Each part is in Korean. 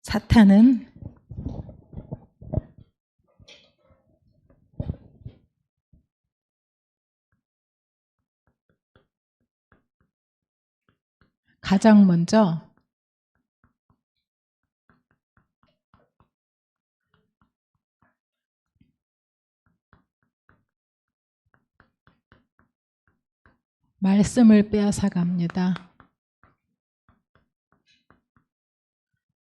사탄은 가장 먼저 말씀을 빼앗아갑니다.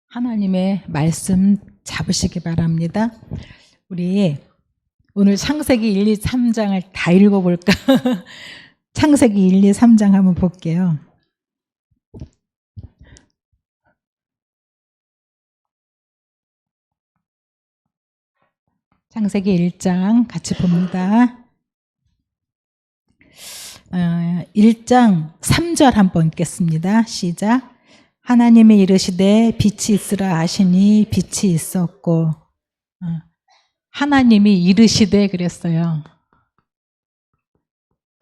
하나님의 말씀 잡으시기 바랍니다. 우리 오늘 창세기 1, 2, 3장을 다 읽어볼까? 창세기 1, 2, 3장 한번 볼게요. 창세기 1장 같이 봅니다. 1장 3절 한번 읽겠습니다. 시작. 하나님이 이르시되 빛이 있으라 하시니 빛이 있었고. 하나님이 이르시되 그랬어요.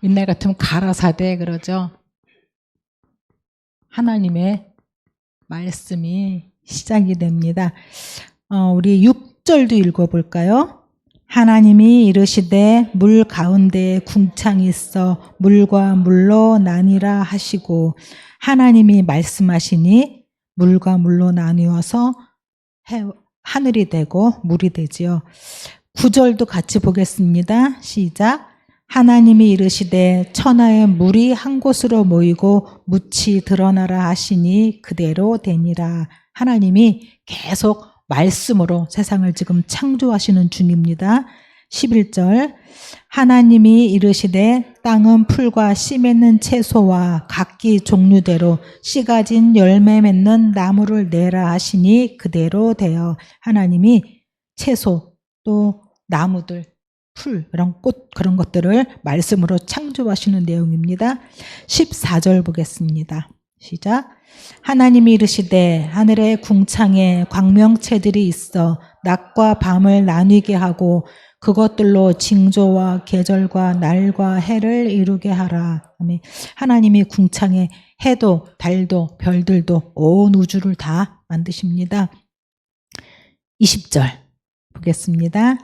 옛날 같으면 가라사대 그러죠. 하나님의 말씀이 시작이 됩니다. 우리 6절도 읽어볼까요? 하나님이 이르시되 물 가운데에 궁창이 있어 물과 물로 나뉘라 하시고 하나님이 말씀하시니 물과 물로 나뉘어서 하늘이 되고 물이 되지요. 9절도 같이 보겠습니다. 시작. 하나님이 이르시되 천하의 물이 한 곳으로 모이고 묻이 드러나라 하시니 그대로 되니라. 하나님이 계속 말씀으로 세상을 지금 창조하시는 중입니다. 11절. 하나님이 이르시되 땅은 풀과 씨 맺는 채소와 각기 종류대로 씨 가진 열매 맺는 나무를 내라 하시니 그대로 되어. 하나님이 채소 또 나무들 풀 이런 꽃 그런 것들을 말씀으로 창조하시는 내용입니다. 14절 보겠습니다. 시작. 하나님이 이르시되 하늘의 궁창에 광명체들이 있어 낮과 밤을 나뉘게 하고 그것들로 징조와 계절과 날과 해를 이루게 하라. 하나님이 궁창에 해도 달도 별들도 온 우주를 다 만드십니다. 20절 보겠습니다.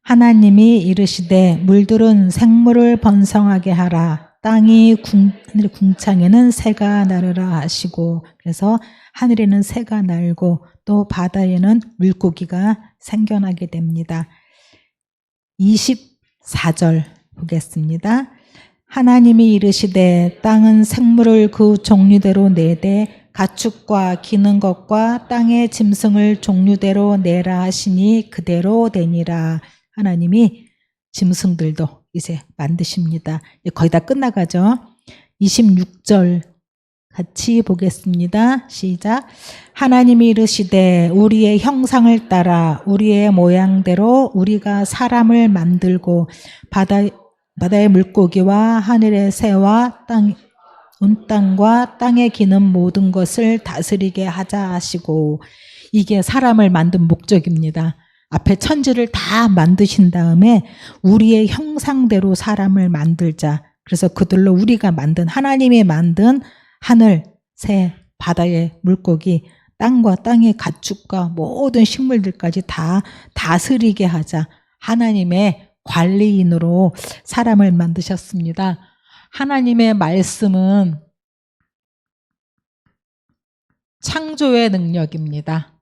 하나님이 이르시되 물들은 생물을 번성하게 하라. 땅이 하늘의 궁창에는 새가 나르라 하시고. 그래서 하늘에는 새가 날고 또 바다에는 물고기가 생겨나게 됩니다. 24절 보겠습니다. 하나님이 이르시되 땅은 생물을 그 종류대로 내되 가축과 기는 것과 땅의 짐승을 종류대로 내라 하시니 그대로 되니라. 하나님이 짐승들도 이제 만드십니다. 거의 다 끝나가죠. 26절 같이 보겠습니다. 시작. 하나님이 이르시되 우리의 형상을 따라 우리의 모양대로 우리가 사람을 만들고 바다의 물고기와 하늘의 새와 온 땅과 땅에 기는 모든 것을 다스리게 하자 하시고. 이게 사람을 만든 목적입니다. 앞에 천지를 다 만드신 다음에 우리의 형상대로 사람을 만들자. 그래서 그들로 우리가 만든 하나님이 만든 하늘, 새, 바다의 물고기, 땅과 땅의 가축과 모든 식물들까지 다 다스리게 하자. 하나님의 관리인으로 사람을 만드셨습니다. 하나님의 말씀은 창조의 능력입니다.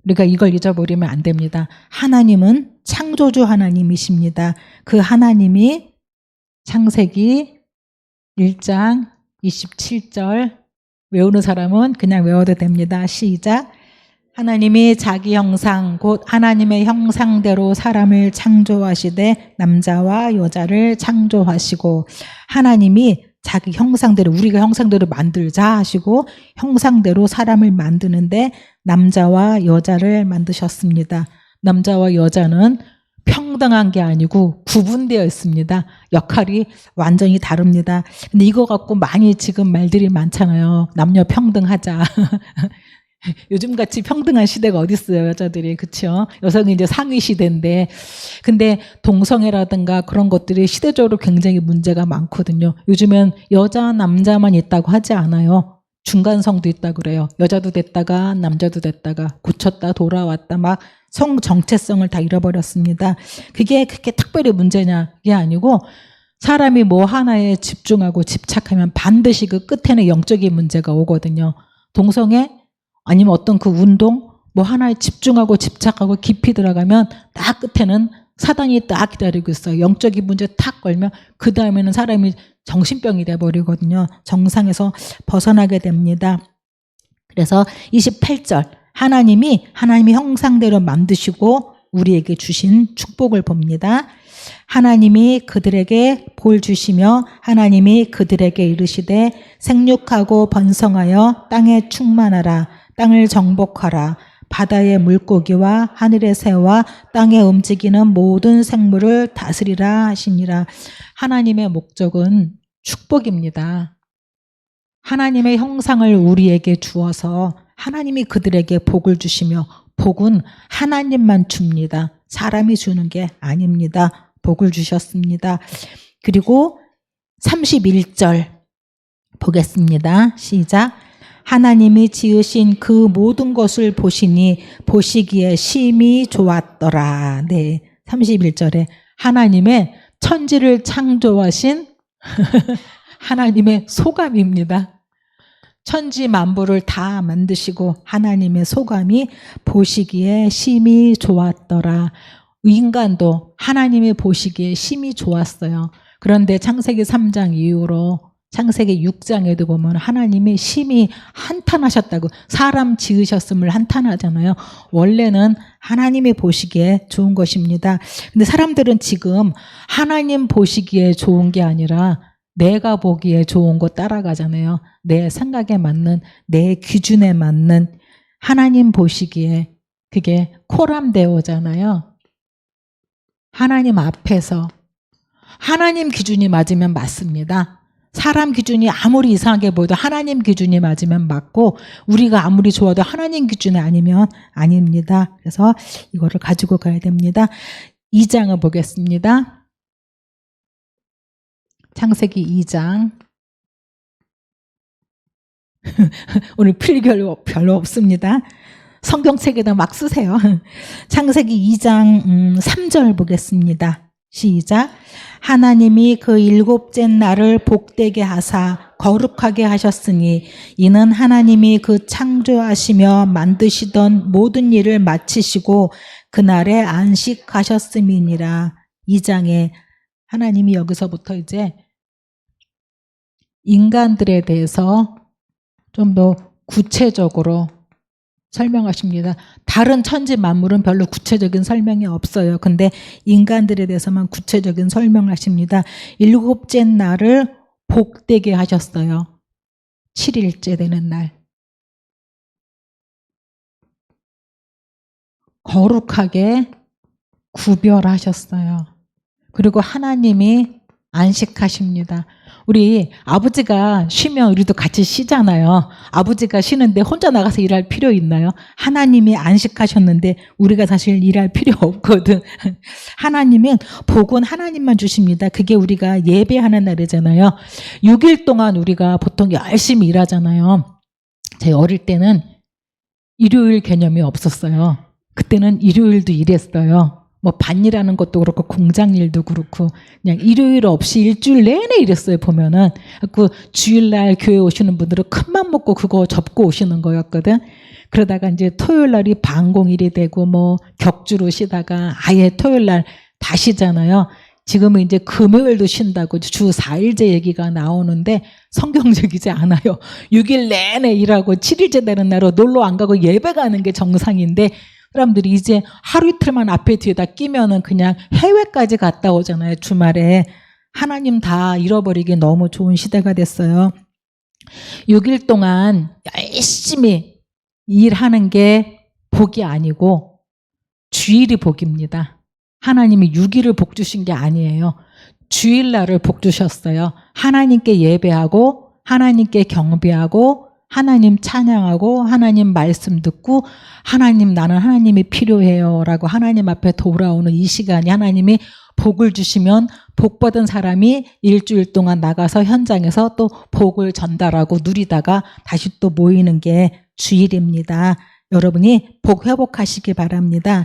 우리가 이걸 잊어버리면 안 됩니다. 하나님은 창조주 하나님이십니다. 그 하나님이 창세기 1장 27절 외우는 사람은 그냥 외워도 됩니다. 시작. 하나님이 자기 형상 곧 하나님의 형상대로 사람을 창조하시되 남자와 여자를 창조하시고. 하나님이 자기 형상대로 우리가 형상대로 만들자 하시고 형상대로 사람을 만드는데 남자와 여자를 만드셨습니다. 남자와 여자는 평등한 게 아니고 구분되어 있습니다. 역할이 완전히 다릅니다. 근데 이거 갖고 많이 지금 말들이 많잖아요. 남녀 평등하자. 요즘같이 평등한 시대가 어디 있어요, 여자들이. 그렇죠? 여성이 이제 상위 시대인데. 근데 동성애라든가 그런 것들이 시대적으로 굉장히 문제가 많거든요. 요즘엔 여자, 남자만 있다고 하지 않아요. 중간성도 있다 그래요. 여자도 됐다가 남자도 됐다가 고쳤다 돌아왔다 막 성 정체성을 다 잃어버렸습니다. 그게 그렇게 특별히 문제냐 이게 아니고 사람이 뭐 하나에 집중하고 집착하면 반드시 그 끝에는 영적인 문제가 오거든요. 동성애 아니면 어떤 그 운동 뭐 하나에 집중하고 집착하고 깊이 들어가면 딱 끝에는 사단이 딱 기다리고 있어요. 영적인 문제 탁 걸면 그 다음에는 사람이 정신병이 돼버리거든요. 정상에서 벗어나게 됩니다. 그래서 28절 하나님이 하나님의 형상대로 만드시고 우리에게 주신 축복을 봅니다. 하나님이 그들에게 볼 주시며 하나님이 그들에게 이르시되 생육하고 번성하여 땅에 충만하라. 땅을 정복하라. 바다의 물고기와 하늘의 새와 땅에 움직이는 모든 생물을 다스리라 하시니라. 하나님의 목적은 축복입니다. 하나님의 형상을 우리에게 주어서 하나님이 그들에게 복을 주시며 복은 하나님만 줍니다. 사람이 주는 게 아닙니다. 복을 주셨습니다. 그리고 31절 보겠습니다. 시작. 하나님이 지으신 그 모든 것을 보시니 보시기에 심히 좋았더라. 네, 31절에 하나님의 천지를 창조하신 하나님의 소감입니다. 천지 만물을 다 만드시고 하나님의 소감이 보시기에 심히 좋았더라. 인간도 하나님이 보시기에 심히 좋았어요. 그런데 창세기 3장 이후로 창세기 6장에도 보면 하나님이 심히 한탄하셨다고, 사람 지으셨음을 한탄하잖아요. 원래는 하나님이 보시기에 좋은 것입니다. 근데 사람들은 지금 하나님 보시기에 좋은 게 아니라 내가 보기에 좋은 거 따라가잖아요. 내 생각에 맞는, 내 기준에 맞는, 하나님 보시기에 그게 코람데오잖아요. 하나님 앞에서 하나님 기준이 맞으면 맞습니다. 사람 기준이 아무리 이상하게 보여도 하나님 기준이 맞으면 맞고, 우리가 아무리 좋아도 하나님 기준이 아니면 아닙니다. 그래서 이거를 가지고 가야 됩니다. 2장을 보겠습니다. 창세기 2장. 오늘 필기 별로 없습니다. 성경책에다 막 쓰세요. 창세기 2장 3절 보겠습니다. 시작. 하나님이 그 일곱째 날을 복되게 하사 거룩하게 하셨으니 이는 하나님이 그 창조하시며 만드시던 모든 일을 마치시고 그날에 안식하셨음이니라. 2장에 하나님이 여기서부터 이제 인간들에 대해서 좀 더 구체적으로 설명하십니다. 다른 천지 만물은 별로 구체적인 설명이 없어요. 근데 인간들에 대해서만 구체적인 설명하십니다. 일곱째 날을 복되게 하셨어요. 7일째 되는 날. 거룩하게 구별하셨어요. 그리고 하나님이 안식하십니다. 우리 아버지가 쉬면 우리도 같이 쉬잖아요. 아버지가 쉬는데 혼자 나가서 일할 필요 있나요? 하나님이 안식하셨는데 우리가 사실 일할 필요 없거든. 하나님은 복은 하나님만 주십니다. 그게 우리가 예배하는 날이잖아요. 6일 동안 우리가 보통 열심히 일하잖아요. 제 어릴 때는 일요일 개념이 없었어요. 그때는 일요일도 일했어요. 뭐 반일하는 것도 그렇고 공장 일도 그렇고 그냥 일요일 없이 일주일 내내 일했어요. 보면은 그 주일날 교회 오시는 분들은 큰맘 먹고 그거 접고 오시는 거였거든. 그러다가 이제 토요일날이 반공일이 되고 뭐 격주로 쉬다가 아예 토요일날 다 쉬잖아요. 지금은 이제 금요일도 쉰다고 주 4일제 얘기가 나오는데 성경적이지 않아요. 6일 내내 일하고 7일째 되는 날로 놀러 안 가고 예배 가는 게 정상인데, 사람들이 이제 하루 이틀만 앞에 뒤에다 끼면은 그냥 해외까지 갔다 오잖아요. 주말에. 하나님 다 잃어버리기 너무 좋은 시대가 됐어요. 6일 동안 열심히 일하는 게 복이 아니고 주일이 복입니다. 하나님이 6일을 복 주신 게 아니에요. 주일날을 복 주셨어요. 하나님께 예배하고 하나님께 경배하고 하나님 찬양하고 하나님 말씀 듣고 하나님 나는 하나님이 필요해요 라고 하나님 앞에 돌아오는 이 시간이 하나님이 복을 주시면 복 받은 사람이 일주일 동안 나가서 현장에서 또 복을 전달하고 누리다가 다시 또 모이는 게 주일입니다. 여러분이 복 회복하시기 바랍니다.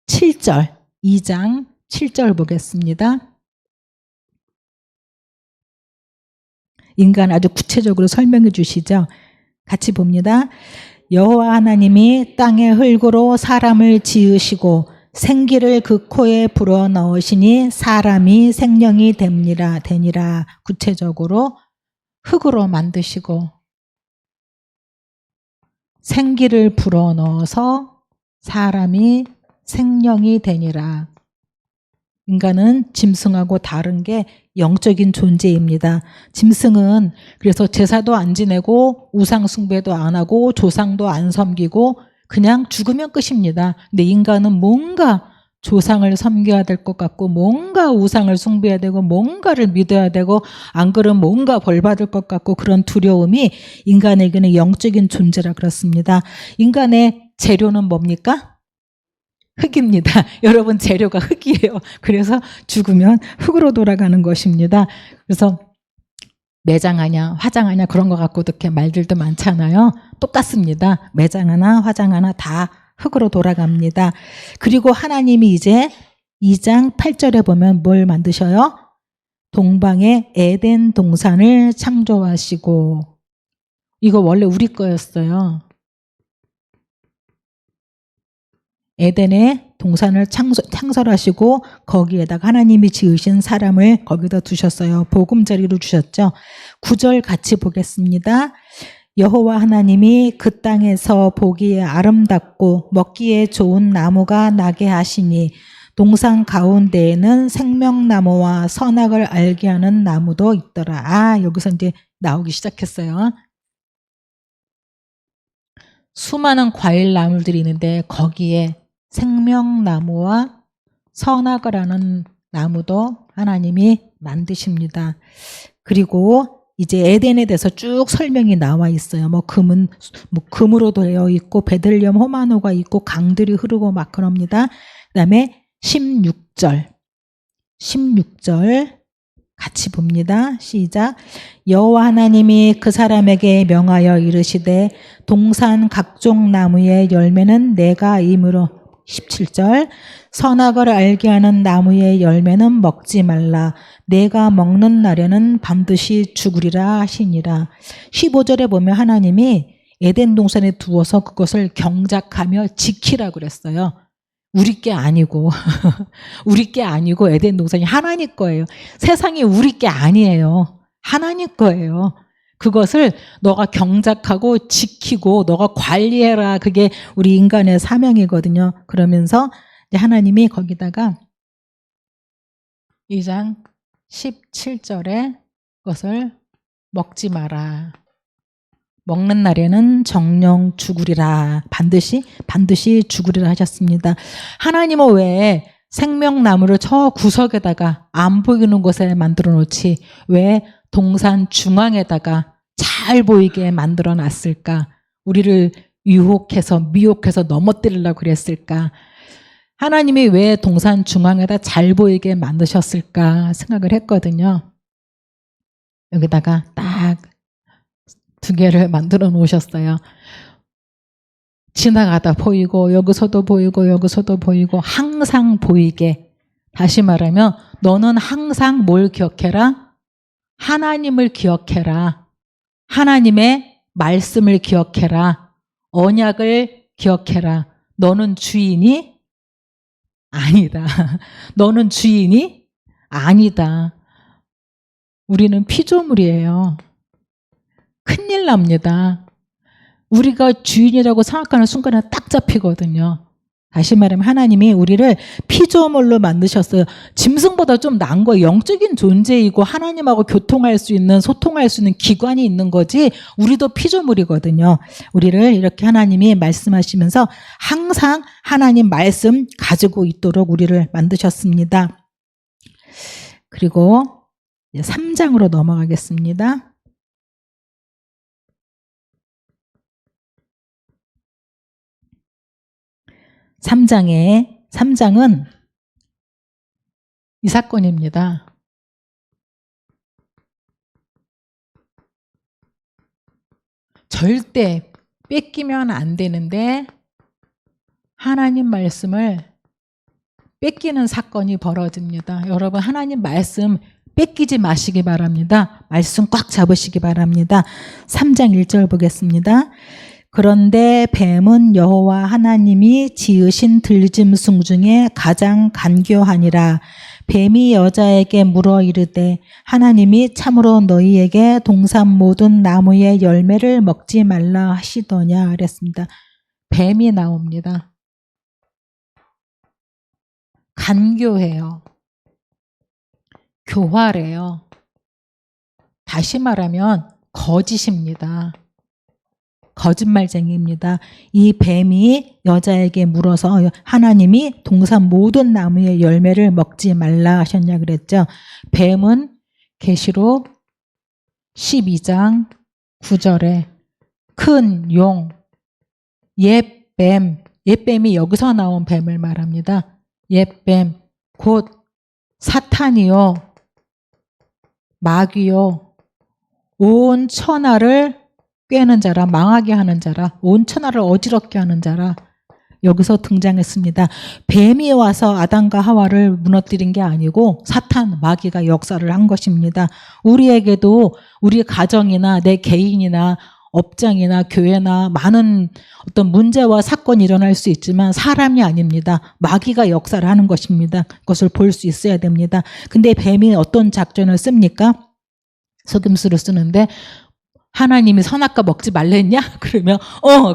7절 2장 7절 보겠습니다. 인간 아주 구체적으로 설명해 주시죠. 같이 봅니다. 여호와 하나님이 땅의 흙으로 사람을 지으시고 생기를 그 코에 불어넣으시니 사람이 생명이 되니라. 구체적으로 흙으로 만드시고 생기를 불어넣어서 사람이 생명이 되니라. 인간은 짐승하고 다른 게 영적인 존재입니다. 짐승은 그래서 제사도 안 지내고 우상 숭배도 안 하고 조상도 안 섬기고 그냥 죽으면 끝입니다. 근데 인간은 뭔가 조상을 섬겨야 될 것 같고 뭔가 우상을 숭배해야 되고 뭔가를 믿어야 되고 안 그러면 뭔가 벌 받을 것 같고 그런 두려움이 인간에게는 영적인 존재라 그렇습니다. 인간의 재료는 뭡니까? 흙입니다. 여러분 재료가 흙이에요. 그래서 죽으면 흙으로 돌아가는 것입니다. 그래서 매장하냐 화장하냐 그런 거 갖고도 이렇게 말들도 많잖아요. 똑같습니다. 매장하나 화장하나 다 흙으로 돌아갑니다. 그리고 하나님이 이제 2장 8절에 보면 뭘 만드셔요? 동방에 에덴 동산을 창조하시고 이거 원래 우리 거였어요. 에덴의 동산을 창설하시고 거기에다가 하나님이 지으신 사람을 거기다 두셨어요. 보금자리로 주셨죠. 9절 같이 보겠습니다. 여호와 하나님이 그 땅에서 보기에 아름답고 먹기에 좋은 나무가 나게 하시니 동산 가운데에는 생명나무와 선악을 알게 하는 나무도 있더라. 여기서 이제 나오기 시작했어요. 수많은 과일 나무들이 있는데 거기에 생명나무와 선악을 아는 나무도 하나님이 만드십니다. 그리고 이제 에덴에 대해서 쭉 설명이 나와 있어요. 금으로 되어 있고 베들레헴 호마노가 있고 강들이 흐르고 막 그럽니다. 그다음에 16절 같이 봅니다. 시작. 여호와 하나님이 그 사람에게 명하여 이르시되 동산 각종 나무의 열매는 내가 이므로 17절 선악을 알게 하는 나무의 열매는 먹지 말라. 내가 먹는 날에는 반드시 죽으리라 하시니라. 15절에 보면 하나님이 에덴 동산에 두어서 그것을 경작하며 지키라 그랬어요. 우리 게 아니고 우리 게 아니고 에덴 동산이 하나님 거예요. 세상이 우리 게 아니에요. 하나님 거예요. 그것을 너가 경작하고 지키고 너가 관리해라. 그게 우리 인간의 사명이거든요. 그러면서 이제 하나님이 거기다가 2장 17절에 그것을 먹지 마라. 먹는 날에는 정령 죽으리라. 반드시 죽으리라 하셨습니다. 하나님은 왜 생명나무를 저 구석에다가 안 보이는 곳에 만들어 놓지 왜 동산 중앙에다가 잘 보이게 만들어 놨을까? 우리를 유혹해서 미혹해서 넘어뜨리려고 그랬을까? 하나님이 왜 동산 중앙에다 잘 보이게 만드셨을까 생각을 했거든요. 여기다가 딱 2개를 만들어 놓으셨어요. 지나가다 보이고 여기서도 보이고 여기서도 보이고 항상 보이게. 다시 말하면 너는 항상 뭘 기억해라? 하나님을 기억해라. 하나님의 말씀을 기억해라. 언약을 기억해라. 너는 주인이 아니다. 너는 주인이 아니다. 우리는 피조물이에요. 큰일 납니다. 우리가 주인이라고 생각하는 순간에 딱 잡히거든요. 다시 말하면 하나님이 우리를 피조물로 만드셨어요. 짐승보다 좀 나은 거예요. 영적인 존재이고 하나님하고 교통할 수 있는 소통할 수 있는 기관이 있는 거지 우리도 피조물이거든요. 우리를 이렇게 하나님이 말씀하시면서 항상 하나님 말씀 가지고 있도록 우리를 만드셨습니다. 그리고 3장으로 넘어가겠습니다. 3장은 이 사건입니다. 절대 뺏기면 안 되는데 하나님 말씀을 뺏기는 사건이 벌어집니다. 여러분, 하나님 말씀 뺏기지 마시기 바랍니다. 말씀 꽉 잡으시기 바랍니다. 3장 1절 보겠습니다. 그런데 뱀은 여호와 하나님이 지으신 들짐승 중에 가장 간교하니라. 뱀이 여자에게 물어 이르되 하나님이 참으로 너희에게 동산 모든 나무의 열매를 먹지 말라 하시더냐 그랬습니다. 뱀이 나옵니다. 간교해요. 교활해요. 다시 말하면 거짓입니다. 거짓말쟁이입니다. 이 뱀이 여자에게 물어서 하나님이 동산 모든 나무의 열매를 먹지 말라 하셨냐 그랬죠. 뱀은 계시록 12장 9절에 큰 용, 옛뱀, 옛뱀이 여기서 나온 뱀을 말합니다. 옛뱀, 곧 사탄이요, 마귀요, 온 천하를 꿰는 자라, 망하게 하는 자라, 온 천하를 어지럽게 하는 자라 여기서 등장했습니다. 뱀이 와서 아담과 하와를 무너뜨린 게 아니고 사탄, 마귀가 역사를 한 것입니다. 우리에게도 우리 가정이나 내 개인이나 업장이나 교회나 많은 어떤 문제와 사건이 일어날 수 있지만 사람이 아닙니다. 마귀가 역사를 하는 것입니다. 그것을 볼 수 있어야 됩니다. 근데 뱀이 어떤 작전을 씁니까? 속임수를 쓰는데 하나님이 선악과 먹지 말랬냐? 그러면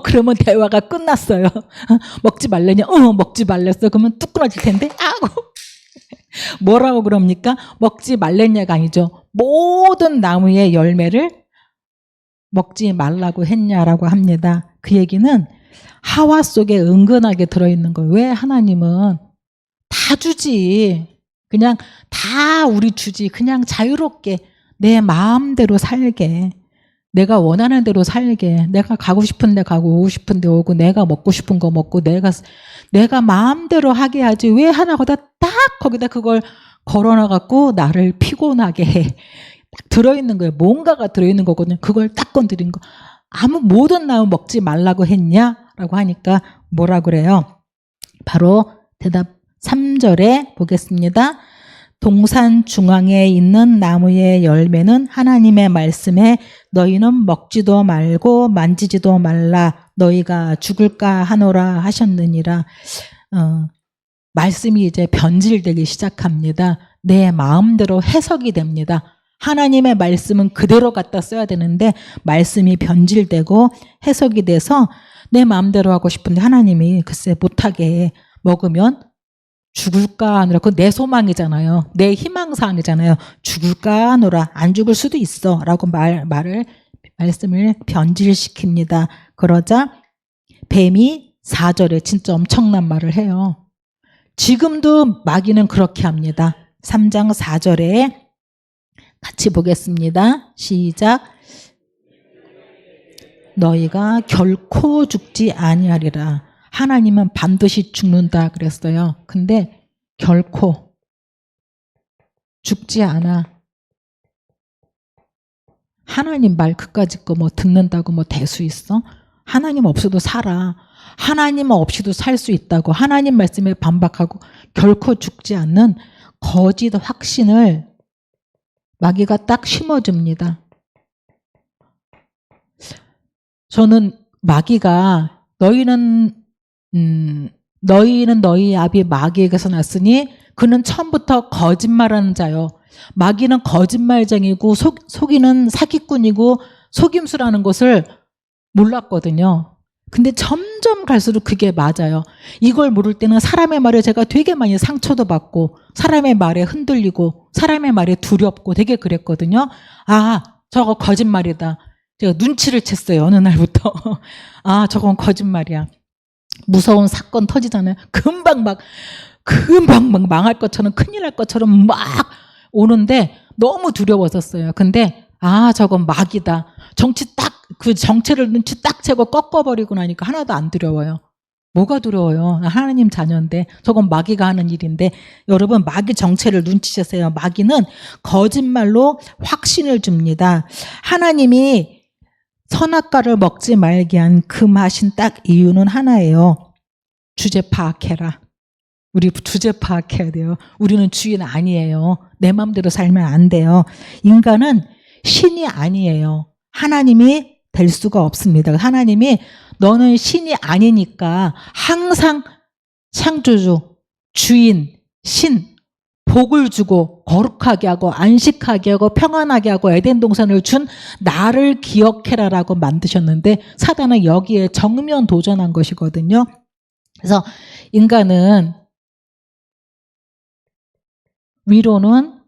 그러면 대화가 끝났어요. 먹지 말랬냐? 먹지 말랬어. 그러면 뚝 끊어질 텐데 아고 뭐라고 그럽니까? 먹지 말랬냐가 아니죠. 모든 나무의 열매를 먹지 말라고 했냐라고 합니다. 그 얘기는 하와 속에 은근하게 들어있는 거예요. 왜 하나님은 다 주지, 그냥 다 우리 주지, 그냥 자유롭게 내 마음대로 살게, 내가 원하는 대로 살게, 내가 가고 싶은 데 가고 오고 싶은 데 오고 내가 먹고 싶은 거 먹고 내가 마음대로 하게 하지 왜 하나보다 딱 거기다 그걸 걸어놔갖고 나를 피곤하게 해. 딱 들어있는 거예요. 뭔가가 들어있는 거거든요. 그걸 딱 건드린 거. 모든 나무 먹지 말라고 했냐라고 하니까 뭐라 그래요? 바로 대답 3절에 보겠습니다. 동산 중앙에 있는 나무의 열매는 하나님의 말씀에 너희는 먹지도 말고 만지지도 말라 너희가 죽을까 하노라 하셨느니라. 말씀이 이제 변질되기 시작합니다. 내 마음대로 해석이 됩니다. 하나님의 말씀은 그대로 갖다 써야 되는데 말씀이 변질되고 해석이 돼서 내 마음대로 하고 싶은데 하나님이 글쎄 못하게 먹으면 죽을까 하노라. 그건 내 소망이잖아요. 내 희망사항이잖아요. 죽을까 하노라. 안 죽을 수도 있어 라고 말씀을 변질시킵니다. 그러자 뱀이 4절에 진짜 엄청난 말을 해요. 지금도 마귀는 그렇게 합니다. 3장 4절에 같이 보겠습니다. 시작. 너희가 결코 죽지 아니하리라. 하나님은 반드시 죽는다 그랬어요. 근데 결코 죽지 않아. 하나님 말 그까짓 거 뭐 듣는다고 뭐 대수 있어? 하나님 없어도 살아. 하나님 없이도 살 수 있다고. 하나님 말씀에 반박하고 결코 죽지 않는 거짓 확신을 마귀가 딱 심어줍니다. 저는 마귀가 너희는 너희 아비 마귀에게서 났으니 그는 처음부터 거짓말하는 자요. 마귀는 거짓말쟁이고 속이는 사기꾼이고 속임수라는 것을 몰랐거든요. 근데 점점 갈수록 그게 맞아요. 이걸 모를 때는 사람의 말에 제가 되게 많이 상처도 받고 사람의 말에 흔들리고 사람의 말에 두렵고 되게 그랬거든요. 아, 저거 거짓말이다. 제가 눈치를 챘어요. 어느 날부터. 아, 저건 거짓말이야. 무서운 사건 터지잖아요. 금방 막 망할 것처럼 큰일 날 것처럼 막 오는데 너무 두려웠었어요. 근데 저건 마귀다. 그 정체를 눈치 딱 채고 꺾어버리고 나니까 하나도 안 두려워요. 뭐가 두려워요? 하나님 자녀인데 저건 마귀가 하는 일인데 여러분 마귀 정체를 눈치채세요. 마귀는 거짓말로 확신을 줍니다. 하나님이 선악과를 먹지 말게 한 금하신 딱 이유는 하나예요. 주제 파악해라. 우리 주제 파악해야 돼요. 우리는 주인 아니에요. 내 마음대로 살면 안 돼요. 인간은 신이 아니에요. 하나님이 될 수가 없습니다. 하나님이 너는 신이 아니니까 항상 창조주, 주인, 신, 복을 주고 거룩하게 하고 안식하게 하고 평안하게 하고 에덴 동산을 준 나를 기억해라라고 만드셨는데 사단은 여기에 정면 도전한 것이거든요. 그래서 인간은 위로는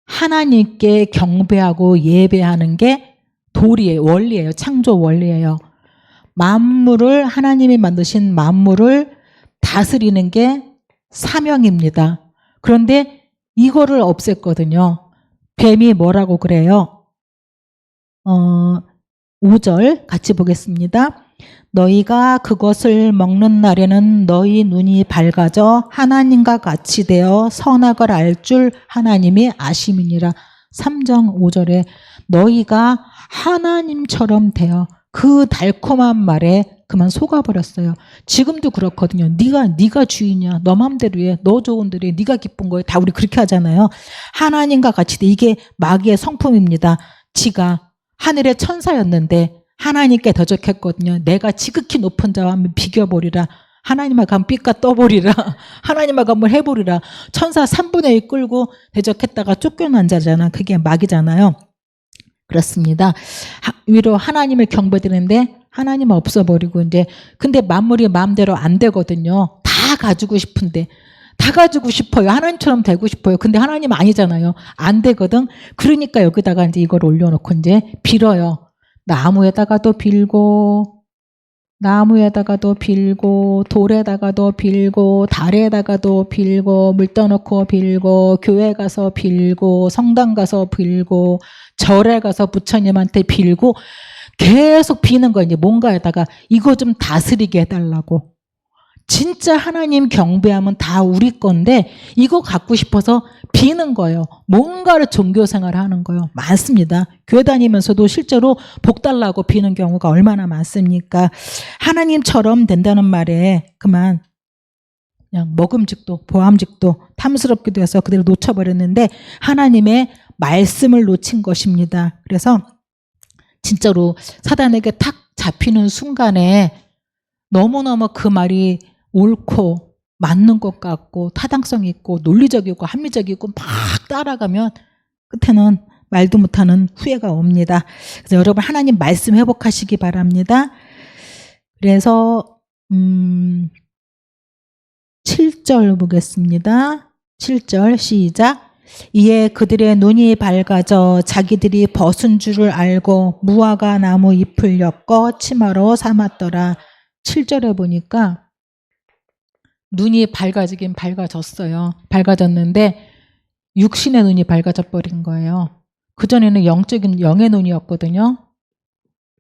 하나님께 경배하고 예배하는 게 도리예요. 원리예요. 창조 원리예요. 만물을 하나님이 만드신 만물을 다스리는 게 사명입니다. 그런데 이거를 없앴거든요. 뱀이 뭐라고 그래요? 5절 같이 보겠습니다. 너희가 그것을 먹는 날에는 너희 눈이 밝아져 하나님과 같이 되어 선악을 알 줄 하나님이 아심이니라. 3장 5절에 너희가 하나님처럼 되어 그 달콤한 말에 그만 속아버렸어요. 지금도 그렇거든요. 네가 주인이야. 너 맘대로 해. 너 좋은 대로 해. 네가 기쁜 거에 다 우리 그렇게 하잖아요. 하나님과 같이 돼. 이게 마귀의 성품입니다. 지가 하늘의 천사였는데 하나님께 대적했거든요. 내가 지극히 높은 자와 한번 비교해보리라. 하나님하고 한번 삐까 떠보리라. 하나님하고 한번 해보리라. 천사 3분의 1 끌고 대적했다가 쫓겨난 자잖아. 그게 마귀잖아요. 그렇습니다. 위로 하나님을 경배드리는데 하나님 없어버리고 이제 근데 만물이 마음대로 안 되거든요. 다 가지고 싶은데 다 가지고 싶어요. 하나님처럼 되고 싶어요. 근데 하나님 아니잖아요. 안 되거든. 그러니까 여기다가 이제 이걸 올려놓고 이제 빌어요. 나무에다가도 빌고 나무에다가도 빌고 돌에다가도 빌고 달에다가도 빌고 물 떠놓고 빌고 교회 가서 빌고 성당 가서 빌고 절에 가서 부처님한테 빌고 계속 비는 거 이제 뭔가에다가 이거 좀 다스리게 해달라고. 진짜 하나님 경배하면 다 우리 건데 이거 갖고 싶어서 비는 거예요. 뭔가를 종교생활을 하는 거예요. 많습니다. 교회 다니면서도 실제로 복 달라고 비는 경우가 얼마나 많습니까? 하나님처럼 된다는 말에 그만 그냥 먹음직도 보암직도 탐스럽기도 해서 그대로 놓쳐버렸는데 하나님의 말씀을 놓친 것입니다. 그래서 진짜로 사단에게 탁 잡히는 순간에 너무너무 그 말이 옳고 맞는 것 같고 타당성 있고 논리적이고 합리적이고 막 따라가면 끝에는 말도 못하는 후회가 옵니다. 그래서 여러분 하나님 말씀 회복하시기 바랍니다. 그래서 7절 보겠습니다. 7절 시작. 이에 그들의 눈이 밝아져 자기들이 벗은 줄을 알고 무화과 나무 잎을 엮어 치마로 삼았더라. 7절에 보니까 눈이 밝아지긴 밝아졌어요. 밝아졌는데 육신의 눈이 밝아져 버린 거예요. 그전에는 영적인 영의 눈이었거든요.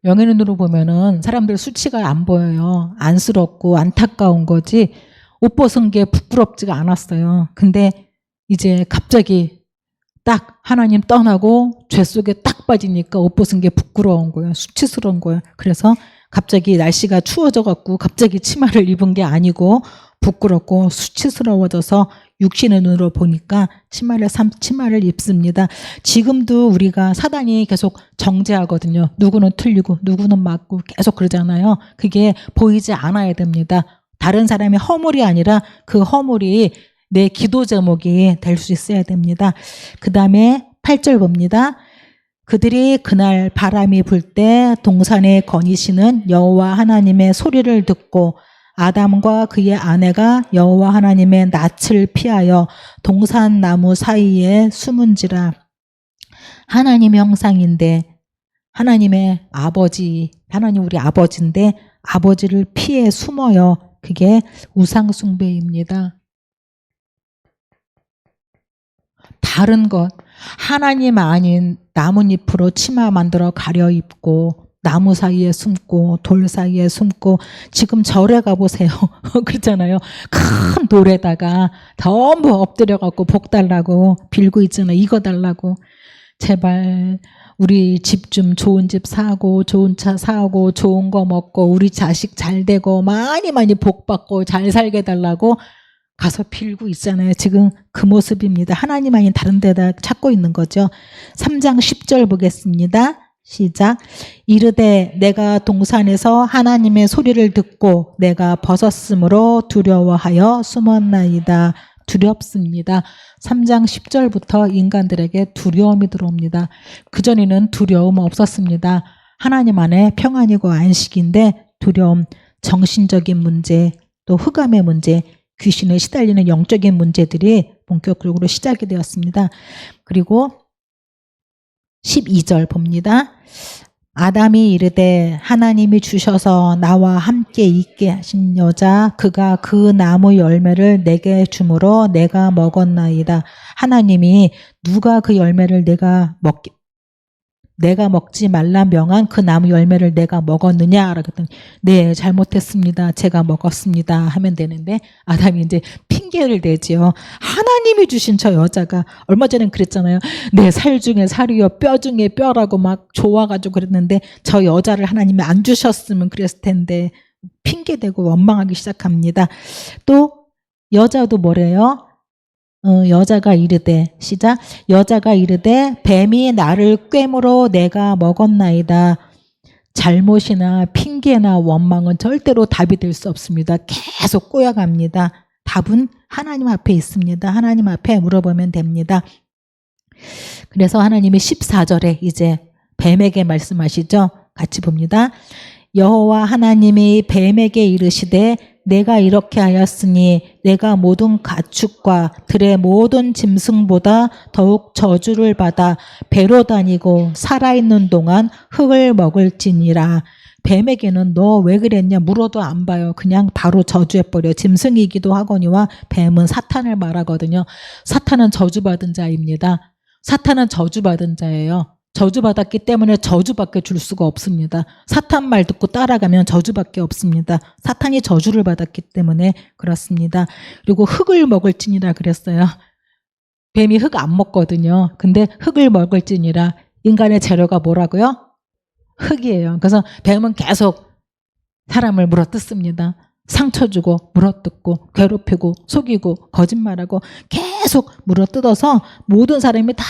영의 눈으로 보면은 사람들 수치가 안 보여요. 안쓰럽고 안타까운 거지 옷 벗은 게 부끄럽지가 않았어요. 근데 이제 갑자기 딱 하나님 떠나고 죄 속에 딱 빠지니까 옷 벗은 게 부끄러운 거예요. 수치스러운 거예요. 그래서 갑자기 날씨가 추워져 갖고 갑자기 치마를 입은 게 아니고 부끄럽고 수치스러워져서 육신의 눈으로 보니까 치마를 입습니다. 지금도 우리가 사단이 계속 정죄하거든요. 누구는 틀리고 누구는 맞고 계속 그러잖아요. 그게 보이지 않아야 됩니다. 다른 사람의 허물이 아니라 그 허물이 내 기도 제목이 될 수 있어야 됩니다. 그 다음에 8절 봅니다. 그들이 그날 바람이 불 때 동산에 거니시는 여호와 하나님의 소리를 듣고 아담과 그의 아내가 여호와 하나님의 낯을 피하여 동산 나무 사이에 숨은지라. 하나님의 형상인데 하나님의 아버지, 하나님 우리 아버지인데 아버지를 피해 숨어요. 그게 우상 숭배입니다. 다른 것 하나님 아닌 나뭇잎으로 치마 만들어 가려 입고 나무 사이에 숨고 돌 사이에 숨고 지금 절에 가보세요. 그렇잖아요. 큰 돌에다가 전부 엎드려갖고 복 달라고 빌고 있잖아요. 이거 달라고. 제발 우리 집 좀 좋은 집 사고 좋은 차 사고 좋은 거 먹고 우리 자식 잘 되고 많이 많이 복 받고 잘 살게 달라고 가서 빌고 있잖아요. 지금 그 모습입니다. 하나님만이 다른 데다 찾고 있는 거죠. 3장 10절 보겠습니다. 시작. 이르되 내가 동산에서 하나님의 소리를 듣고 내가 벗었으므로 두려워하여 숨었나이다. 두렵습니다. 3장 10절부터 인간들에게 두려움이 들어옵니다. 그전에는 두려움 없었습니다. 하나님 안에 평안이고 안식인데 두려움, 정신적인 문제, 또 흑암의 문제, 귀신에 시달리는 영적인 문제들이 본격적으로 시작이 되었습니다. 그리고 12절 봅니다. 아담이 이르되 하나님이 주셔서 나와 함께 있게 하신 여자 그가 그 나무 열매를 내게 주므로 내가 먹었나이다. 하나님이 누가 그 열매를 내가 먹지 말라 명한 그 나무 열매를 내가 먹었느냐? 그랬더니 네, 잘못했습니다. 제가 먹었습니다. 하면 되는데 아담이 이제 핑계를 대지요. 하나님이 주신 저 여자가 얼마 전엔 그랬잖아요. 내 살 중에 살이요 뼈 중에 뼈라고 막 좋아가지고 그랬는데 저 여자를 하나님이 안 주셨으면 그랬을 텐데 핑계대고 원망하기 시작합니다. 또 여자도 뭐래요? 여자가 이르되 시작. 여자가 이르되 뱀이 나를 꿰물어 내가 먹었나이다. 잘못이나 핑계나 원망은 절대로 답이 될 수 없습니다. 계속 꼬여갑니다. 답은 하나님 앞에 있습니다. 하나님 앞에 물어보면 됩니다. 그래서 하나님이 14절에 이제 뱀에게 말씀하시죠. 같이 봅니다. 여호와 하나님이 뱀에게 이르시되 내가 이렇게 하였으니 내가 모든 가축과 들의 모든 짐승보다 더욱 저주를 받아 배로 다니고 살아있는 동안 흙을 먹을지니라. 뱀에게는 너 왜 그랬냐 물어도 안 봐요. 그냥 바로 저주해버려요. 짐승이기도 하거니와 뱀은 사탄을 말하거든요. 사탄은 저주받은 자입니다. 사탄은 저주받은 자예요. 저주받았기 때문에 저주밖에 줄 수가 없습니다. 사탄 말 듣고 따라가면 저주밖에 없습니다. 사탄이 저주를 받았기 때문에 그렇습니다. 그리고 흙을 먹을지니라 그랬어요. 뱀이 흙 안 먹거든요. 근데 흙을 먹을지니라. 인간의 재료가 뭐라고요? 흙이에요. 그래서 뱀은 계속 사람을 물어뜯습니다. 상처 주고 물어뜯고 괴롭히고 속이고 거짓말하고 계속 물어뜯어서 모든 사람이 다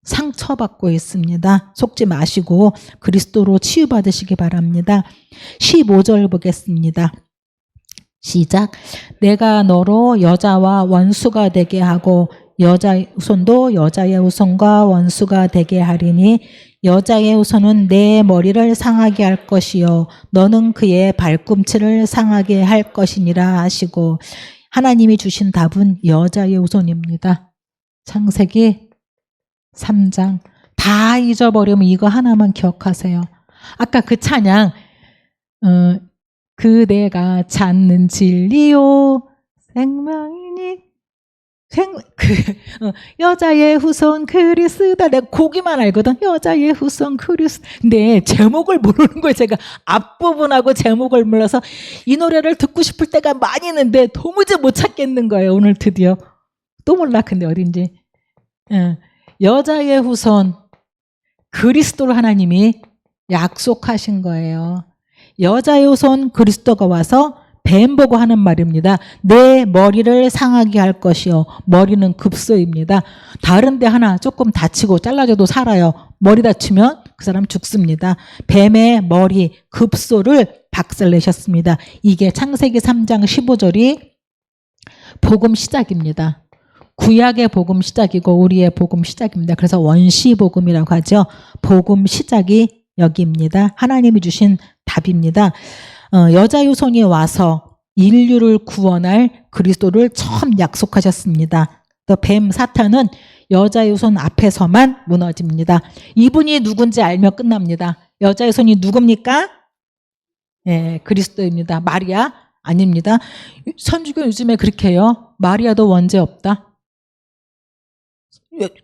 상처받고 있습니다. 속지 마시고 그리스도로 치유받으시기 바랍니다. 15절 보겠습니다. 시작. 내가 너로 여자와 원수가 되게 하고 여자의 후손도 여자의 후손과 원수가 되게 하리니 여자의 후손은 내 머리를 상하게 할 것이요 너는 그의 발꿈치를 상하게 할 것이니라 하시고 하나님이 주신 답은 여자의 후손입니다. 창세기 3장 다 잊어버리면 이거 하나만 기억하세요. 아까 그 찬양 그대가 찾는 진리요 생명이니 여자의 후손 그리스다. 내가 고기만 알거든. 여자의 후손 그리스. 근데 제목을 모르는 거예요. 제가 앞부분하고 제목을 몰라서 이 노래를 듣고 싶을 때가 많이 있는데 도무지 못 찾겠는 거예요. 오늘 드디어 또 몰라. 근데 어딘지. 여자의 후손 그리스도를 하나님이 약속하신 거예요. 여자의 후손 그리스도가 와서 뱀 보고 하는 말입니다. 내 머리를 상하게 할 것이요. 머리는 급소입니다. 다른 데 하나 조금 다치고 잘라져도 살아요. 머리 다치면 그 사람 죽습니다. 뱀의 머리 급소를 박살내셨습니다. 이게 창세기 3장 15절이 복음 시작입니다. 구약의 복음 시작이고 우리의 복음 시작입니다. 그래서 원시 복음이라고 하죠. 복음 시작이 여기입니다. 하나님이 주신 답입니다. 여자 유손이 와서 인류를 구원할 그리스도를 처음 약속하셨습니다. 또 뱀 사탄은 여자 유손 앞에서만 무너집니다. 이분이 누군지 알면 끝납니다. 여자 유손이 누굽니까? 네, 그리스도입니다. 마리아? 아닙니다. 선주교 요즘에 그렇게 해요. 마리아도 원죄 없다.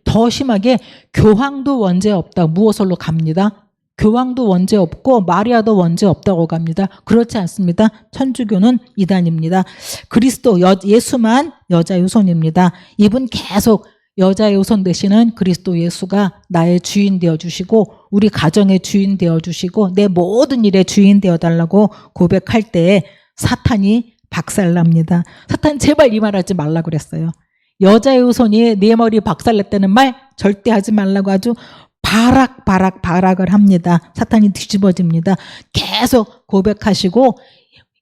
더 심하게 교황도 원죄 없다. 무엇으로 갑니다? 교황도 원죄 없고 마리아도 원죄 없다고 갑니다. 그렇지 않습니다. 천주교는 이단입니다. 그리스도 예수만 여자 유손입니다. 이분 계속 여자의 우선 되시는 그리스도 예수가 나의 주인 되어주시고 우리 가정의 주인 되어주시고 내 모든 일의 주인 되어달라고 고백할 때 사탄이 박살납니다. 사탄 제발 이 말 하지 말라고 그랬어요. 여자의 우선이 내 머리 박살냈다는 말 절대 하지 말라고 아주 발악을 합니다. 사탄이 뒤집어집니다. 계속 고백하시고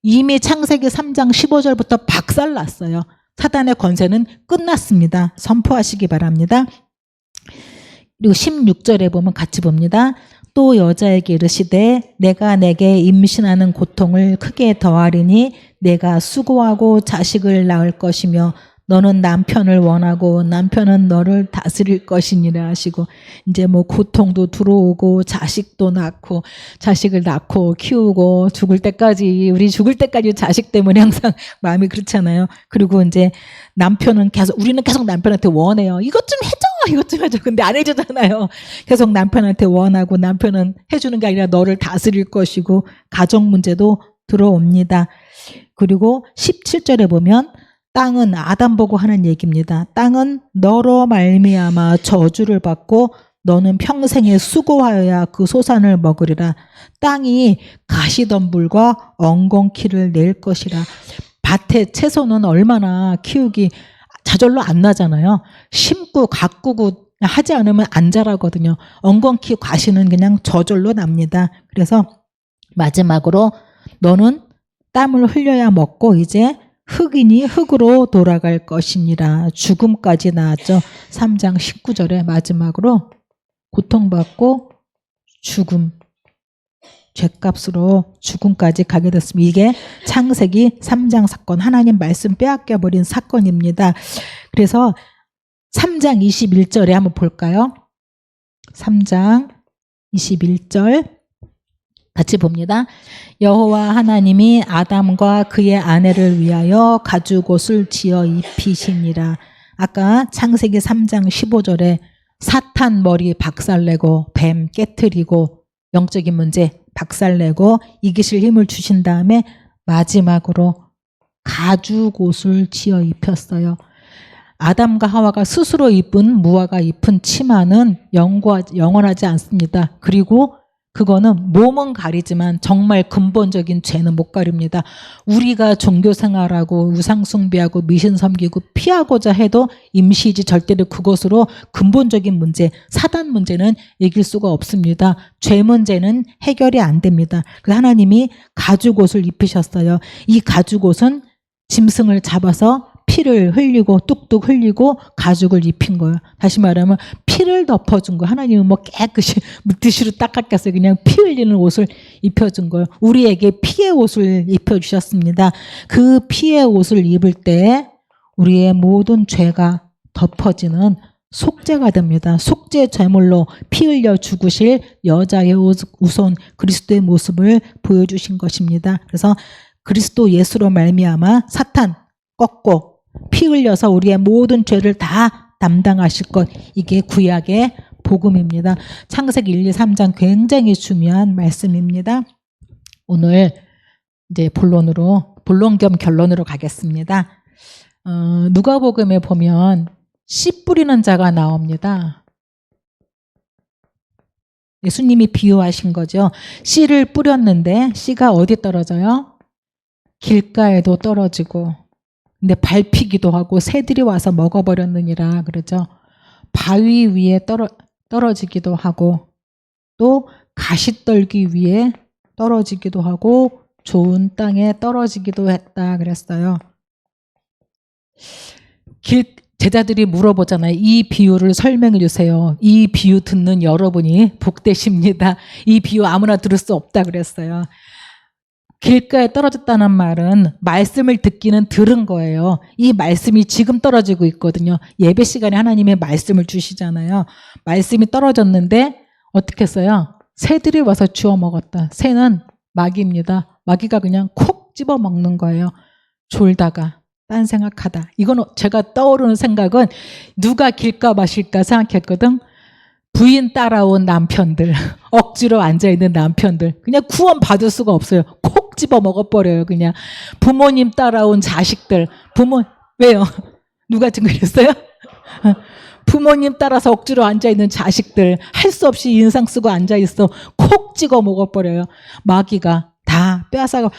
이미 창세기 3장 15절부터 박살났어요. 사탄의 권세는 끝났습니다. 선포하시기 바랍니다. 그리고 16절에 보면 같이 봅니다. 또 여자에게 이르시되 내가 내게 임신하는 고통을 크게 더하리니 내가 수고하고 자식을 낳을 것이며 너는 남편을 원하고 남편은 너를 다스릴 것이니라 하시고 이제 뭐 고통도 들어오고 자식도 낳고 자식을 낳고 키우고 죽을 때까지 우리 죽을 때까지 자식 때문에 항상 마음이 그렇잖아요. 그리고 이제 남편은 계속 우리는 계속 남편한테 원해요. 이것 좀 해줘 이것 좀 해줘. 근데 안 해주잖아요. 계속 남편한테 원하고 남편은 해주는 게 아니라 너를 다스릴 것이고 가정 문제도 들어옵니다. 그리고 17절에 보면 땅은 아담 보고 하는 얘기입니다. 땅은 너로 말미암아 저주를 받고 너는 평생에 수고하여야 그 소산을 먹으리라. 땅이 가시덤불과 엉겅퀴를 낼 것이라. 밭에 채소는 얼마나 키우기 자절로 안 나잖아요. 심고 가꾸고 하지 않으면 안 자라거든요. 엉겅퀴 과시는 그냥 저절로 납니다. 그래서 마지막으로 너는 땀을 흘려야 먹고 이제 흙이니 흙으로 돌아갈 것이니라. 죽음까지 나왔죠. 3장 19절에 마지막으로 고통받고 죽음, 죄값으로 죽음까지 가게 됐습니다. 이게 창세기 3장 사건, 하나님 말씀 빼앗겨버린 사건입니다. 그래서 3장 21절에 한번 볼까요? 3장 21절 같이 봅니다. 여호와 하나님이 아담과 그의 아내를 위하여 가죽옷을 지어 입히시니라. 아까 창세기 3장 15절에 사탄 머리 박살내고 뱀 깨트리고 영적인 문제 박살내고 이기실 힘을 주신 다음에 마지막으로 가죽옷을 지어 입혔어요. 아담과 하와가 스스로 입은 무화과 입은 치마는 영원하지 않습니다. 그리고 그거는 몸은 가리지만 정말 근본적인 죄는 못 가립니다. 우리가 종교생활하고 우상숭배하고 미신 섬기고 피하고자 해도 임시이지 절대로 그것으로 근본적인 문제, 사단 문제는 이길 수가 없습니다. 죄 문제는 해결이 안 됩니다. 그래서 하나님이 가죽옷을 입히셨어요. 이 가죽옷은 짐승을 잡아서 피를 흘리고 뚝뚝 흘리고 가죽을 입힌 거예요. 다시 말하면 피를 덮어준 거예요. 하나님은 뭐 깨끗이 물티슈로 닦았겠어요. 그냥 피 흘리는 옷을 입혀준 거예요. 우리에게 피의 옷을 입혀주셨습니다. 그 피의 옷을 입을 때 우리의 모든 죄가 덮어지는 속죄가 됩니다. 속죄 제물로 피 흘려 죽으실 여자의 우선 그리스도의 모습을 보여주신 것입니다. 그래서 그리스도 예수로 말미암아 사탄 꺾고 피 흘려서 우리의 모든 죄를 다 담당하실 것, 이게 구약의 복음입니다. 창세기 1, 2, 3장 굉장히 중요한 말씀입니다. 오늘 이제 본론 겸 결론으로 가겠습니다. 누가복음에 보면 씨 뿌리는 자가 나옵니다. 예수님이 비유하신 거죠. 씨를 뿌렸는데 씨가 어디 떨어져요? 길가에도 떨어지고 근데 밟히기도 하고 새들이 와서 먹어버렸느니라 그러죠. 바위 위에 떨어지기도 하고 또 가시떨기 위에 떨어지기도 하고 좋은 땅에 떨어지기도 했다 그랬어요. 제자들이 물어보잖아요. 이 비유를 설명해 주세요. 이 비유 듣는 여러분이 복되십니다. 이 비유 아무나 들을 수 없다 그랬어요. 길가에 떨어졌다는 말은 말씀을 듣기는 들은 거예요. 이 말씀이 지금 떨어지고 있거든요. 예배 시간에 하나님의 말씀을 주시잖아요. 말씀이 떨어졌는데 어떻게 했어요? 새들이 와서 주워 먹었다. 새는 마귀입니다. 마귀가 그냥 콕 집어 먹는 거예요. 졸다가 딴 생각하다. 이건 제가 떠오르는 생각은 누가 길가 마실까 생각했거든. 부인 따라온 남편들, 억지로 앉아있는 남편들, 그냥 구원 받을 수가 없어요. 콕 집어 먹어버려요. 그냥 부모님 따라온 자식들, 왜요? 누가 지금 그랬어요? 부모님 따라서 억지로 앉아있는 자식들, 할 수 없이 인상 쓰고 앉아있어. 콕 찍어 먹어버려요. 마귀가 다 빼앗아가,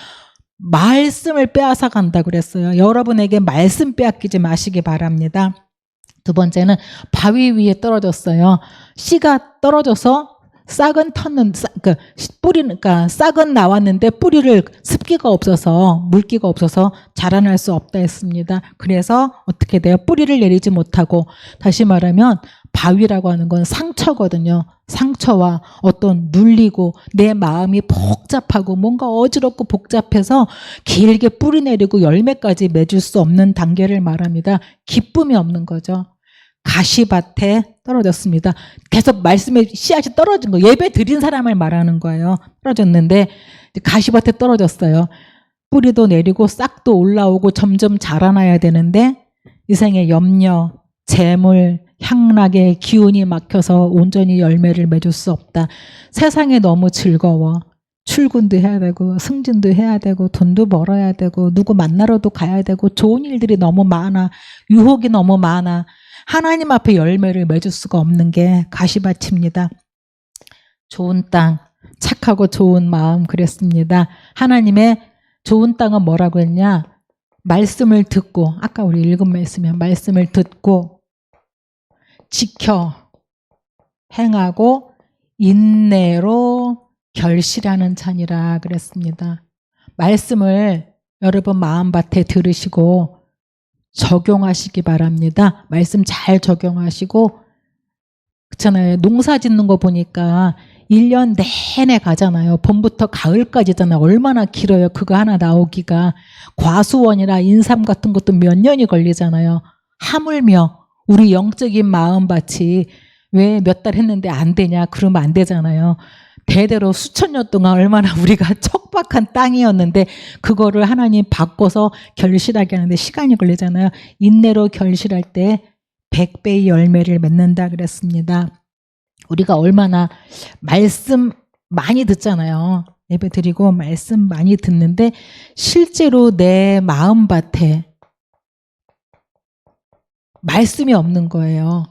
말씀을 빼앗아간다 그랬어요. 여러분에게 말씀 빼앗기지 마시기 바랍니다. 두 번째는 바위 위에 떨어졌어요. 씨가 떨어져서 싹은 그러니까 싹은 나왔는데 뿌리를 습기가 없어서 물기가 없어서 자라날 수 없다 했습니다. 그래서 어떻게 돼요? 뿌리를 내리지 못하고, 다시 말하면 바위라고 하는 건 상처거든요. 상처와 어떤 눌리고 내 마음이 복잡하고 뭔가 어지럽고 복잡해서 길게 뿌리 내리고 열매까지 맺을 수 없는 단계를 말합니다. 기쁨이 없는 거죠. 가시밭에 떨어졌습니다. 계속 말씀의 씨앗이 떨어진 거, 예배 드린 사람을 말하는 거예요. 떨어졌는데 가시밭에 떨어졌어요. 뿌리도 내리고 싹도 올라오고 점점 자라나야 되는데 이생의 염려, 재물, 향락의 기운이 막혀서 온전히 열매를 맺을 수 없다. 세상에 너무 즐거워. 출근도 해야 되고 승진도 해야 되고 돈도 벌어야 되고 누구 만나러도 가야 되고 좋은 일들이 너무 많아. 유혹이 너무 많아. 하나님 앞에 열매를 맺을 수가 없는 게 가시밭입니다. 좋은 땅, 착하고 좋은 마음 그랬습니다. 하나님의 좋은 땅은 뭐라고 했냐? 말씀을 듣고, 아까 우리 읽은 말씀이야. 말씀을 듣고 지켜 행하고 인내로 결실하는 자니라 그랬습니다. 말씀을 여러분 마음밭에 들으시고 적용하시기 바랍니다. 말씀 잘 적용하시고, 그렇잖아요. 농사 짓는 거 보니까 1년 내내 가잖아요. 봄부터 가을까지잖아요. 얼마나 길어요. 그거 하나 나오기가. 과수원이나 인삼 같은 것도 몇 년이 걸리잖아요. 하물며 우리 영적인 마음밭이 왜 몇 달 했는데 안 되냐? 그러면 안 되잖아요. 대대로 수천 년 동안 얼마나 우리가 척박한 땅이었는데 그거를 하나님 바꿔서 결실하게 하는데 시간이 걸리잖아요. 인내로 결실할 때 100배의 열매를 맺는다 그랬습니다. 우리가 얼마나 말씀 많이 듣잖아요. 예배 드리고 말씀 많이 듣는데 실제로 내 마음밭에 말씀이 없는 거예요.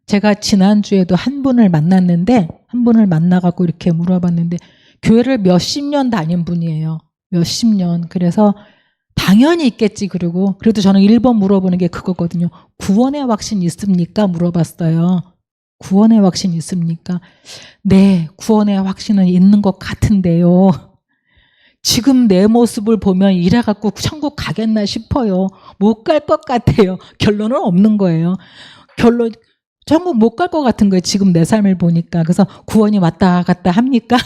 제가 지난주에도 한 분을 만났는데, 한 분을 만나갖고 이렇게 물어봤는데 교회를 몇십 년 다닌 분이에요. 몇십 년. 그래서 당연히 있겠지. 그래도 저는 1번 물어보는 게 그거거든요. 구원의 확신 있습니까? 물어봤어요. 구원의 확신 있습니까? 네, 구원의 확신은 있는 것 같은데요. 지금 내 모습을 보면 이래갖고 천국 가겠나 싶어요. 못 갈 것 같아요. 결론은 없는 거예요. 천국 못 갈 것 같은 거예요. 지금 내 삶을 보니까. 그래서 구원이 왔다 갔다 합니까?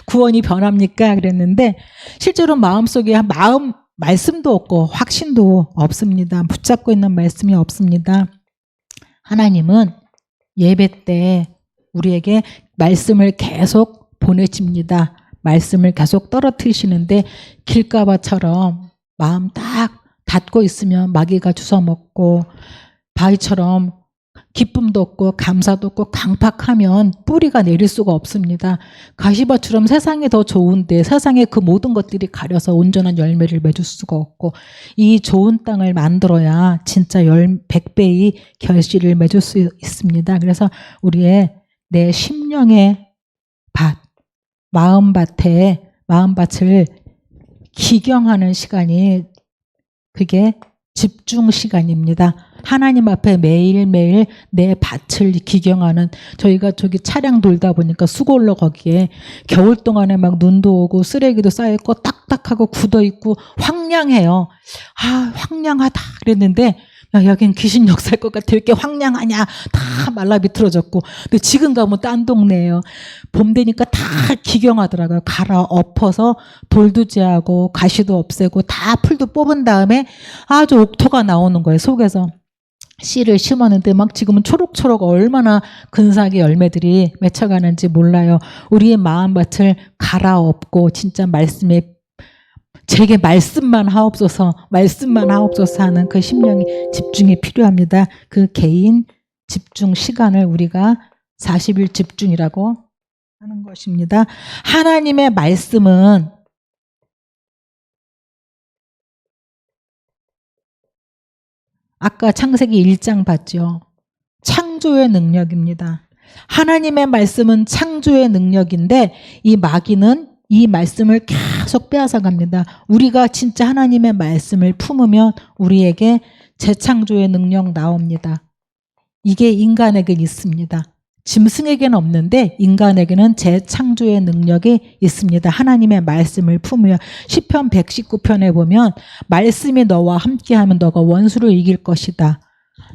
구원이 변합니까? 그랬는데 실제로 마음속에 말씀도 없고 확신도 없습니다. 붙잡고 있는 말씀이 없습니다. 하나님은 예배 때 우리에게 말씀을 계속 보내십니다. 말씀을 계속 떨어뜨리시는데 길가바처럼 마음 딱 닫고 있으면 마귀가 주워먹고, 바위처럼 기쁨도 없고 감사도 없고 강팍하면 뿌리가 내릴 수가 없습니다. 가시밭처럼 세상이 더 좋은데 세상의 그 모든 것들이 가려서 온전한 열매를 맺을 수가 없고, 이 좋은 땅을 만들어야 진짜 100배의 결실을 맺을 수 있습니다. 그래서 우리의 내 심령의 밭, 마음밭을 기경하는 시간이, 그게 집중 시간입니다. 하나님 앞에 매일매일 내 밭을 기경하는, 저희가 저기 차량 돌다 보니까 수고올러 거기에 겨울 동안에 막 눈도 오고 쓰레기도 쌓여있고 딱딱하고 굳어있고 황량해요. 아, 황량하다 그랬는데, 야, 여긴 귀신 역사일 것 같아. 왜 이렇게 황량하냐. 다 말라 비틀어졌고. 근데 지금 가면 딴 동네예요. 봄 되니까 다 기경하더라고요. 갈아엎어서 돌도 제하고 가시도 없애고 다 풀도 뽑은 다음에 아주 옥토가 나오는 거예요. 속에서. 씨를 심었는데 막 지금은 초록초록 얼마나 근사하게 열매들이 맺혀가는지 몰라요. 우리의 마음밭을 갈아엎고 진짜 말씀에, 제게 말씀만 하옵소서 하는 그 심령이 집중이 필요합니다. 그 개인 집중 시간을 우리가 40일 집중이라고 하는 것입니다. 하나님의 말씀은 아까 창세기 1장 봤죠. 창조의 능력입니다. 하나님의 말씀은 창조의 능력인데 이 마귀는 이 말씀을 계속 빼앗아갑니다. 우리가 진짜 하나님의 말씀을 품으면 우리에게 재창조의 능력 나옵니다. 이게 인간에게 있습니다. 짐승에게는 없는데 인간에게는 재창조의 능력이 있습니다. 하나님의 말씀을 품으면 시편 119편에 보면 말씀이 너와 함께하면 너가 원수를 이길 것이다.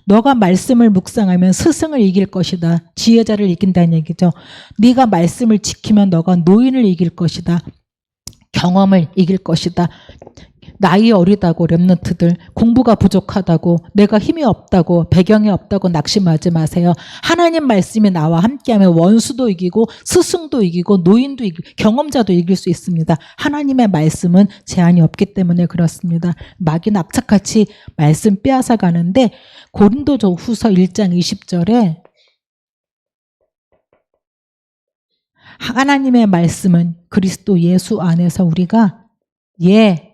너가 말씀을 묵상하면 스승을 이길 것이다. 지혜자를 이긴다는 얘기죠. 네가 말씀을 지키면 너가 노인을 이길 것이다. 경험을 이길 것이다. 나이 어리다고 렘넌트들 공부가 부족하다고 내가 힘이 없다고 배경이 없다고 낙심하지 마세요. 하나님 말씀이 나와 함께하면 원수도 이기고 스승도 이기고 노인도 이기고 경험자도 이길 수 있습니다. 하나님의 말씀은 제한이 없기 때문에 그렇습니다. 마귀는 악착같이 말씀 빼앗아 가는데 고린도후서 1장 20절에 하나님의 말씀은 그리스도 예수 안에서 우리가 예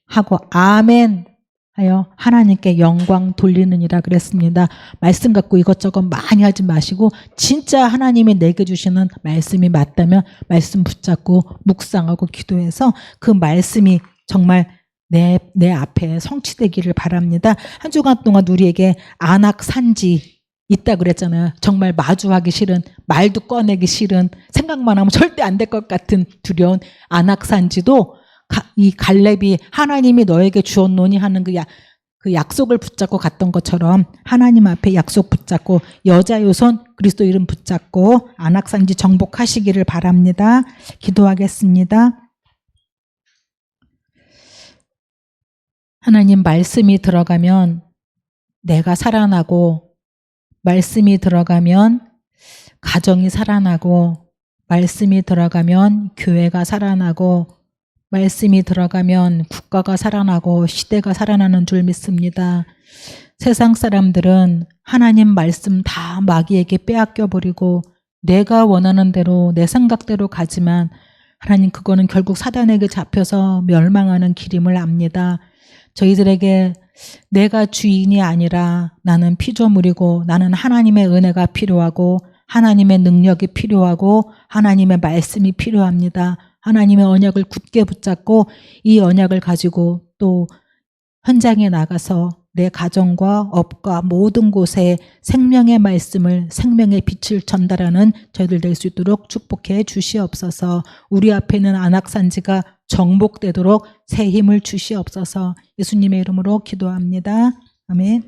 하고 아멘 하여 하나님께 영광 돌리느니라 그랬습니다. 말씀 갖고 이것저것 많이 하지 마시고 진짜 하나님이 내게 주시는 말씀이 맞다면 말씀 붙잡고 묵상하고 기도해서 그 말씀이 정말 내 앞에 성취되기를 바랍니다. 한 주간 동안 우리에게 안악산지 있다 그랬잖아요. 정말 마주하기 싫은, 말도 꺼내기 싫은, 생각만 하면 절대 안 될 것 같은 두려운 안악산지도 이 갈렙이 하나님이 너에게 주었노니 하는 그 약속을 붙잡고 갔던 것처럼 하나님 앞에 약속 붙잡고 여자의 손 그리스도 이름 붙잡고 안악산지 정복하시기를 바랍니다. 기도하겠습니다. 하나님 말씀이 들어가면 내가 살아나고 말씀이 들어가면 가정이 살아나고 말씀이 들어가면 교회가 살아나고 말씀이 들어가면 국가가 살아나고 시대가 살아나는 줄 믿습니다. 세상 사람들은 하나님 말씀 다 마귀에게 빼앗겨버리고 내가 원하는 대로 내 생각대로 가지만 하나님 그거는 결국 사단에게 잡혀서 멸망하는 길임을 압니다. 저희들에게 내가 주인이 아니라 나는 피조물이고 나는 하나님의 은혜가 필요하고 하나님의 능력이 필요하고 하나님의 말씀이 필요합니다. 하나님의 언약을 굳게 붙잡고 이 언약을 가지고 또 현장에 나가서 내 가정과 업과 모든 곳에 생명의 말씀을 생명의 빛을 전달하는 저희들 될 수 있도록 축복해 주시옵소서. 우리 앞에 있는 안악산지가 정복되도록 새 힘을 주시옵소서. 예수님의 이름으로 기도합니다. 아멘.